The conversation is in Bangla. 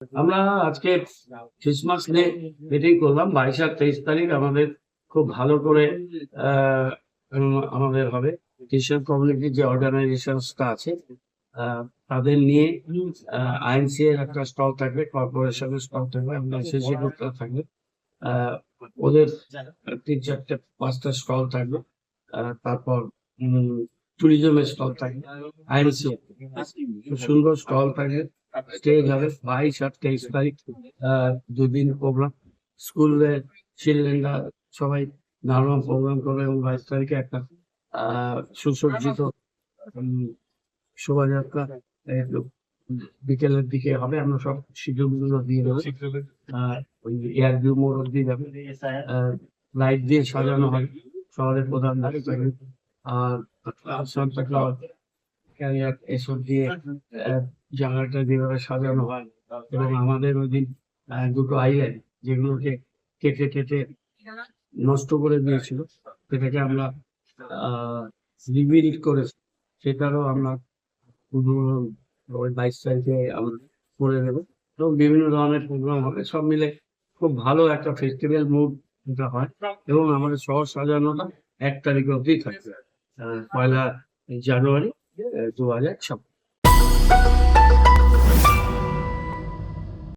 আমরা আজকে ক্রিসমাস ডে মিটিং করলাম 22 আর 23 তারিখ আমাদের খুব ভালো করে আমাদের হবে খ্রিস্টান কমিউনিটির যে অর্গানাইজেশনসটা আছে তাদের নিয়ে আইএনসি এর একটা স্টল থাকবে, কর্পোরেশনের স্টল থাকবে, এসএসজি গ্রুপটা থাকবে, ওদের 3-4-5টা স্টল থাকবে, তারপর ট্যুরিজমের স্টল থাকবে, আইএনসি সুন্দর স্টল থাকবে, স্টেজ হবে 22 আর 23 তারিখ, দুদিন প্রোগ্রাম। স্কুলের চিলড্রেনরা সবাই নানা প্রোগ্রাম করবে এবং 22 তারিখে একটা সুসজ্জিত শোভাযাত্রা বিকেলের দিকে হবে। আমরা সব শিডিউলগুলো দিয়ে দেবো। ওই এয়ার ভিউ মোড় অব্দি যাবে, লাইট দিয়ে সাজানো হবে শহরের প্রধান রাস্তাগুলো। আর সান্তা ক্লজ ক্যারিয়ার এসব দিয়ে জায়গাটা যেভাবে সাজানো হয়, এবং আমাদের ওই দিন দুটো আইল্যান্ড যেগুলোকে কেটে কেটে নষ্ট করে দিয়েছিল, সেটাকে আমরা রিবিল্ড করে সেটারও আমরা 22 তারিখে আমরা করে দেবো। এবং বিভিন্ন ধরনের প্রোগ্রাম হবে, সব মিলে খুব ভালো একটা ফেস্টিভ্যাল মুড এটা হয়। এবং আমাদের শহর সাজানোটা 1 তারিখ অবধি থাকবে, 1 জানুয়ারি 2026।